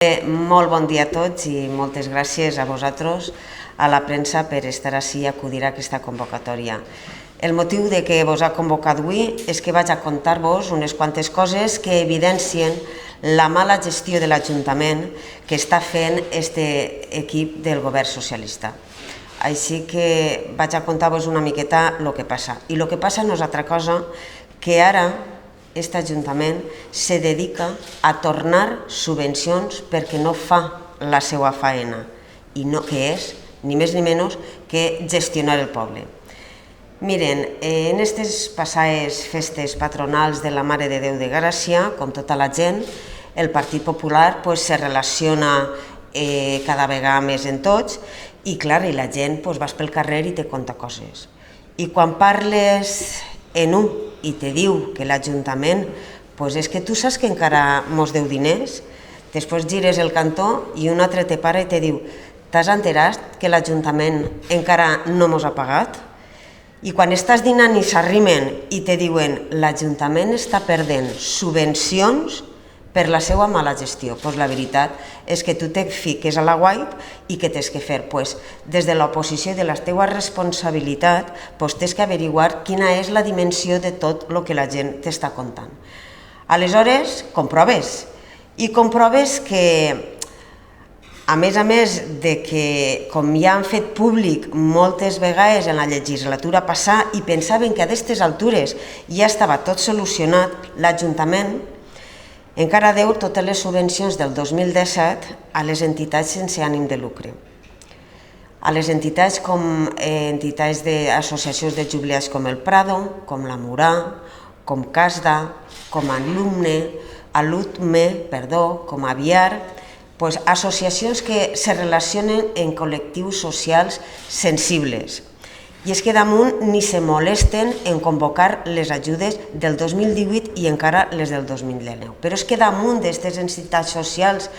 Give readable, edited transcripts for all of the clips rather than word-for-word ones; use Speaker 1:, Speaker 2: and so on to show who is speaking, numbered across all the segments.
Speaker 1: Molt bon dia a tots i moltes gràcies a vosaltres, a la premsa, per estar ací i acudir a aquesta convocatòria. El motiu de que vos ha convocat avui és que vaig a contar-vos unes quantes coses que evidencien la mala gestió de l'Ajuntament que està fent aquest equip del govern socialista. Així que vaig a contar-vos una miqueta el que passa. I el que passa no és altra cosa que ara aquest Ajuntament se dedica a tornar subvencions perquè no fa la seva faena, i no que és, ni més ni menys, que gestionar el poble. Miren, en aquestes passades festes patronals de la Mare de Déu de Gràcia, com tota la gent, el Partit Popular se relaciona cada vegada més en tots i, clar, la gent vas pel carrer i te conta coses. I quan parles en un i te diu que l'Ajuntament, és que tu saps que encara mos deu diners, després gires el cantó i un altre te para i te diu: t'has enterat que l'Ajuntament encara no mos ha pagat? I quan estàs dinant i s'arrimen i te diuen l'Ajuntament està perdent subvencions per la seva mala gestió, la veritat és que tu te fiques a la guaita i què tens que fer? Des de l'oposició i de la teva responsabilitat tens que averiguar quina és la dimensió de tot el que la gent t'està contant. Aleshores, comproves. I comproves que, a més de que, com ja han fet públic moltes vegades en la legislatura passada i pensaven que a aquestes altures ja estava tot solucionat, l'Ajuntament encara deu totes les subvencions del 2017 a les entitats sense ànim de lucre. A les entitats com entitats d'associacions de jubilats com el Prado, com la Murà, com CASDA, com Alumne, com Aviar, associacions que se relacionen en col·lectius socials sensibles. I és que damunt ni se molesten en convocar les ajudes del 2018 i encara les del 2019. Però és que damunt d'aquestes entitats socials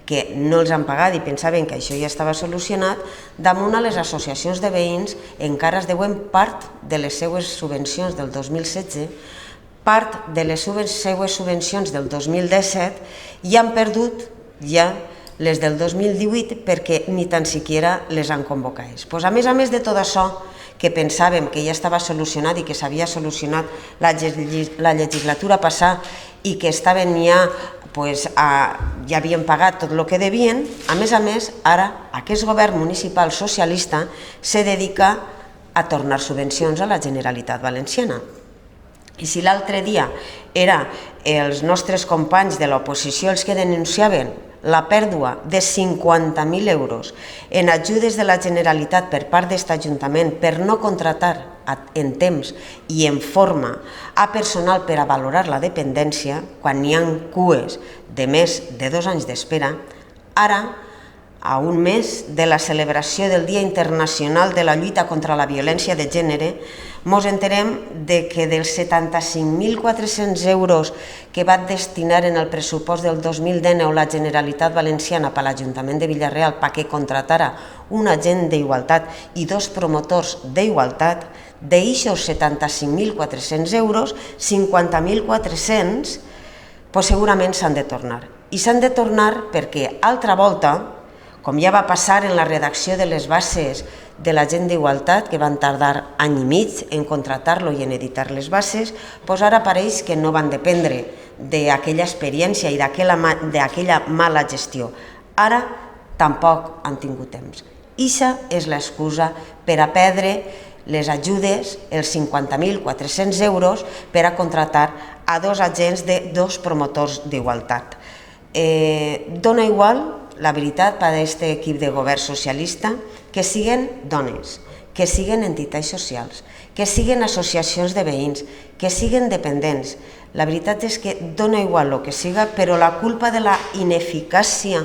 Speaker 1: que no els han pagat i pensaven que això ja estava solucionat, damunt a les associacions de veïns encara es deuen part de les seues subvencions del 2016, part de les seues subvencions del 2017 i han perdut ja les del 2018 perquè ni tan siquiera les han convocades. A més de tot això, que pensàvem que ja estava solucionat i que s'havia solucionat la legislatura passada i que estaven ja havien pagat tot el que devien, a més, ara aquest govern municipal socialista se dedica a tornar subvencions a la Generalitat Valenciana. I si l'altre dia eren els nostres companys de l'oposició els que denunciaven la pèrdua de 50.000 euros en ajudes de la Generalitat per part d'aquest Ajuntament per no contratar en temps i en forma a personal per a valorar la dependència, quan hi ha cues de més de 2 anys d'espera, ara, a un mes de la celebració del Dia Internacional de la Lluita contra la Violència de Gènere, ens enterem que dels 75.400 euros que va destinar en el pressupost del 2019 la Generalitat Valenciana per l'Ajuntament de Vila-real perquè contratara un agent d'Igualtat i 2 promotors d'Igualtat, d'aixos 75.400 euros, 50.400 segurament s'han de tornar. I s'han de tornar perquè, altra volta, com ja va passar en la redacció de les bases de l'agent d'Igualtat, que van tardar any i mig en contratar-lo i en editar les bases, ara pareix que no van dependre d'aquella experiència i d'aquella mala gestió. Ara tampoc han tingut temps. Ixa és l'excusa per a perdre les ajudes, els 50.400 euros, per a contratar a 2 agents de 2 promotors d'Igualtat. Dona igual, la veritat, per a aquest equip de govern socialista, que siguen dones, que siguen entitats socials, que siguen associacions de veïns, que siguen dependents. La veritat és que dona igual el que siga, però la culpa de la ineficàcia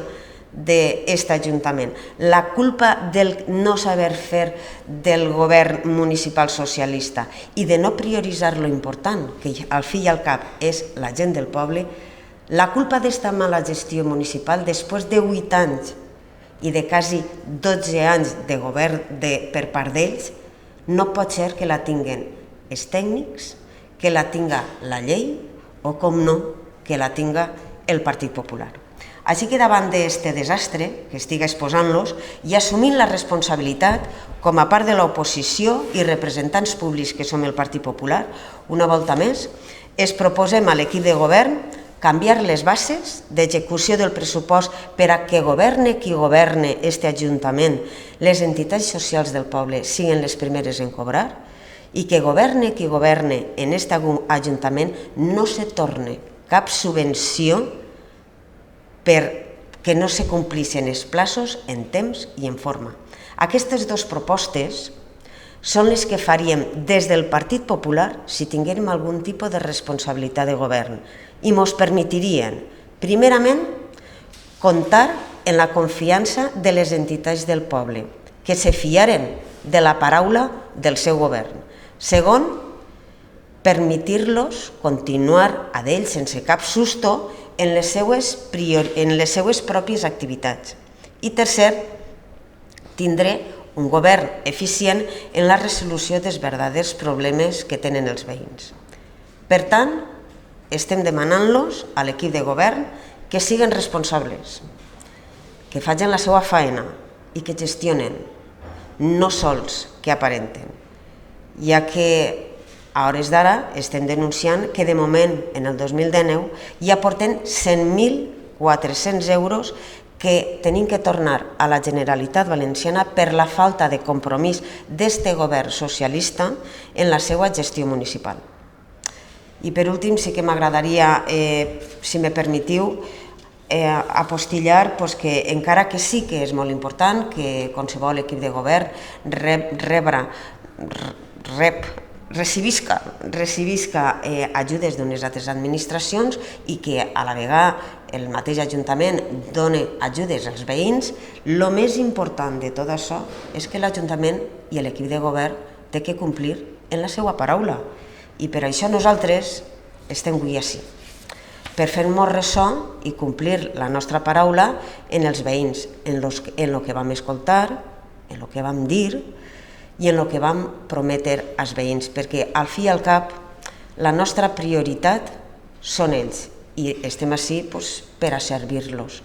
Speaker 1: d'aquest Ajuntament, la culpa del no saber fer del govern municipal socialista i de no prioritzar lo important, que al fi i al cap és la gent del poble, la culpa d'esta mala gestió municipal, després de 8 anys i de quasi 12 anys de govern per part d'ells, no pot ser que la tinguen els tècnics, que la tinga la llei o, com no, que la tinga el Partit Popular. Així que davant d'aquest desastre que estic exposant-los i assumint la responsabilitat com a part de l'oposició i representants públics que som el Partit Popular, una volta més, es proposem a l'equip de govern canviar les bases d'execució del pressupost per a que governe qui governe aquest Ajuntament, les entitats socials del poble siguin les primeres en cobrar i que governe qui governe en aquest Ajuntament no se torne cap subvenció perquè no se complissin els plaços en temps i en forma. Aquestes dues propostes són les que faríem des del Partit Popular si tinguérem algun tipus de responsabilitat de govern i ens permetirien, primerament, comptar en la confiança de les entitats del poble, que se fiaren de la paraula del seu govern. Segon, permetir-los continuar a d'ells sense cap susto en les seues pròpies activitats. I tercer, tindre un govern eficient en la resolució dels verdaders problemes que tenen els veïns. Per tant, estem demanant-los a l'equip de govern que siguin responsables, que facin la seva feina i que gestionen, no sols que aparenten, ja que a hores d'ara estem denunciant que de moment, en el 2019, ja porten 100.400 euros que tenim que tornar a la Generalitat Valenciana per la falta de compromís d'este govern socialista en la seva gestió municipal. I per últim, sí que m'agradaria, si me permetiu, apostillar que encara que sí que és molt important que qualsevol equip de govern recibisca ajudes d'unes altres administracions i que a la vegada el mateix Ajuntament doni ajudes als veïns, el més important de tot això és que l'Ajuntament i l'equip de govern té que complir en la seva paraula. I per això nosaltres estem avui així, per fer-nos ressò i complir la nostra paraula en els veïns, en el que vam escoltar, en el que vam dir i en el que vam prometre als veïns, perquè al fi i al cap la nostra prioritat són ells i estem així per a servir-los.